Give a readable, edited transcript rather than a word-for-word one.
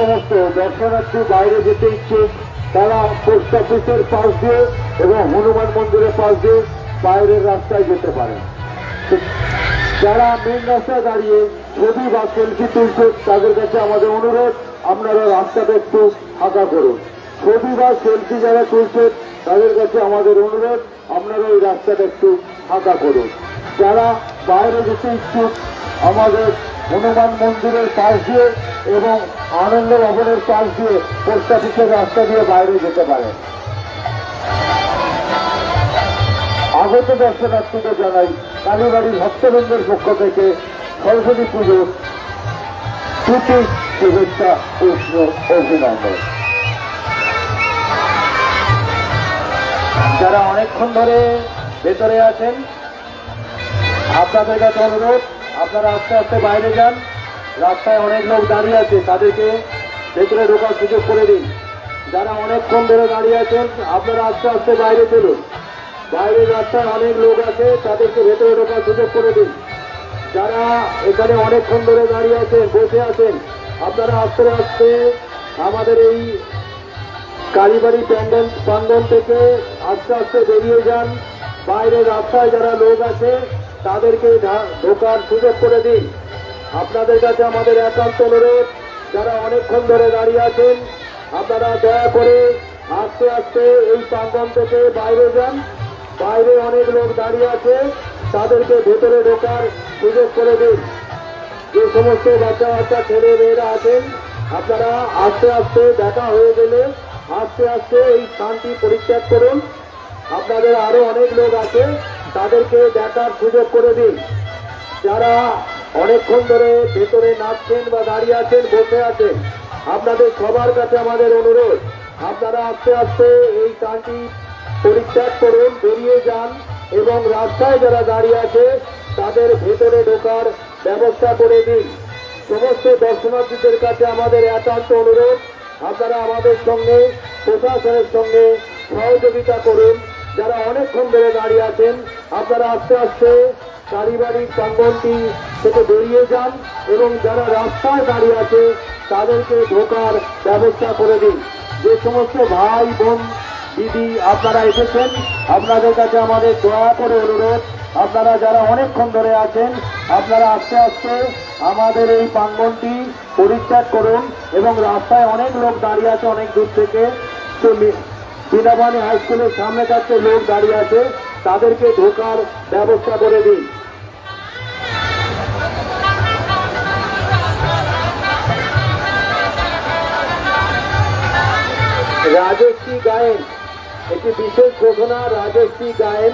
সমস্ত দর্শনার্থী বাইরে যেতে ইচ্ছুক তারা পোস্ট অফিসের পাশ দিয়ে এবং হনুমান মন্দিরের পাশ দিয়ে বাইরের রাস্তায় যেতে পারে। যারা মেন রাস্তায় দাঁড়িয়ে ছবি বা সেলফি তুলছে তাদের কাছে আমাদের অনুরোধ, আপনারা রাস্তাটা একটু ফাঁকা করুন। ছবি বা সেলফি যারা তুলছে তাদের কাছে আমাদের অনুরোধ, আপনারা ওই রাস্তাটা একটু ফাঁকা করুন। যারা বাইরে যেতে ইচ্ছুক আমাদের হনুমান মন্দিরের পাশ দিয়ে এবং আনন্দ ভবনের পাশ দিয়ে পোস্ট অফিসের রাস্তা দিয়ে বাইরে যেতে পারে। আগত দর্শনার্থীদের জানাই কালীবাড়ির ভক্তবৃন্দের পক্ষ থেকে সরস্বতী পুজোর প্রীতি শুভেচ্ছা উষ্ণ অভিনন্দন। যারা অনেকক্ষণ ধরে ভেতরে আছেন আপনাদের কাছে অনুরোধ, আপনারা আস্তে আস্তে বাইরে যান। রাস্তায় অনেক লোক দাঁড়িয়ে আছে, তাদেরকে ভেতরে ঢোকার সুযোগ করে দিন। যারা অনেকক্ষণ ধরে দাঁড়িয়ে আছেন আপনারা আস্তে আস্তে বাইরে চলুন। বাইরের রাস্তায় অনেক লোক আছে, তাদেরকে ভেতরে ঢোকার সুযোগ করে দিন। যারা এখানে অনেকক্ষণ ধরে দাঁড়িয়ে আছেন, বসে আছেন, আপনারা আস্তে আস্তে আমাদের এই কালীবাড়ি প্রাঙ্গণ থেকে আস্তে আস্তে বেরিয়ে যান। বাইরের রাস্তায় যারা লোক আছে তাদেরকে ঢোকার সুযোগ করে দিন। আপনাদের কাছে আমাদের একান্ত অনুরোধ, যারা অনেকক্ষণ ধরে দাঁড়িয়ে আছেন আপনারা দয়া করে আস্তে আস্তে এই প্রাঙ্গণ থেকে বাইরে যান। বাইরে অনেক লোক দাঁড়িয়ে আছে, তাদেরকে ভেতরে ঢোকার সুযোগ করে দিন। যে সমস্ত বাচ্চা বাচ্চা ছেলে মেয়েরা আছেন আপনারা আস্তে আস্তে দেখা হয়ে গেলে আস্তে আস্তে এই স্থানটি পরিত্যাগ করুন। আপনাদের আরো অনেক লোক আছে, তাদেরকে দেখার সুযোগ করে দিন। যারা অনেকক্ষণ ধরে ভেতরে নাচছেন বা দাঁড়িয়ে আছেন, বসে আছেন, আপনাদের সবার কাছে আমাদের অনুরোধ, আপনারা আস্তে আস্তে এই স্থানটি পরিত্যাগ করুন, বেরিয়ে যান এবং রাস্তায় যারা দাঁড়িয়ে আছে তাদের ভেতরে ঢোকার ব্যবস্থা করে দিন। সমস্ত দর্শনার্থীদের কাছে আমাদের একান্ত অনুরোধ, আপনারা আমাদের সঙ্গে প্রশাসনের সঙ্গে সহযোগিতা করুন। যারা অনেকক্ষণ ধরে দাঁড়িয়ে আছেন আপনারা আস্তে আস্তে কালীবাড়ির প্রাঙ্গণটি থেকে বেরিয়ে যান এবং যারা রাস্তায় দাঁড়িয়ে আছে তাদেরকে ঢোকার ব্যবস্থা করে দিন। যে সমস্ত ভাই বোন দিদি আপনারা এসেছেন আপনাদের কাছে আমাদের দয়া করে অনুরোধ, আপনারা যারা অনেকক্ষণ ধরে আছেন আপনারা আস্তে আস্তে আমাদের এই প্রাঙ্গণটি পরিত্যাগ করুন এবং রাস্তায় অনেক লোক দাঁড়িয়ে আছে অনেক দূর থেকে, তো বীণাপানি হাই স্কুলের সামনে কাছে লোক দাঁড়িয়ে আছে, তাদেরকে ঢোকার ব্যবস্থা করে দিন। রাজশ্রী গায়েন, একটি বিশেষ ঘোষণা, রাজশ্রী গায়েন।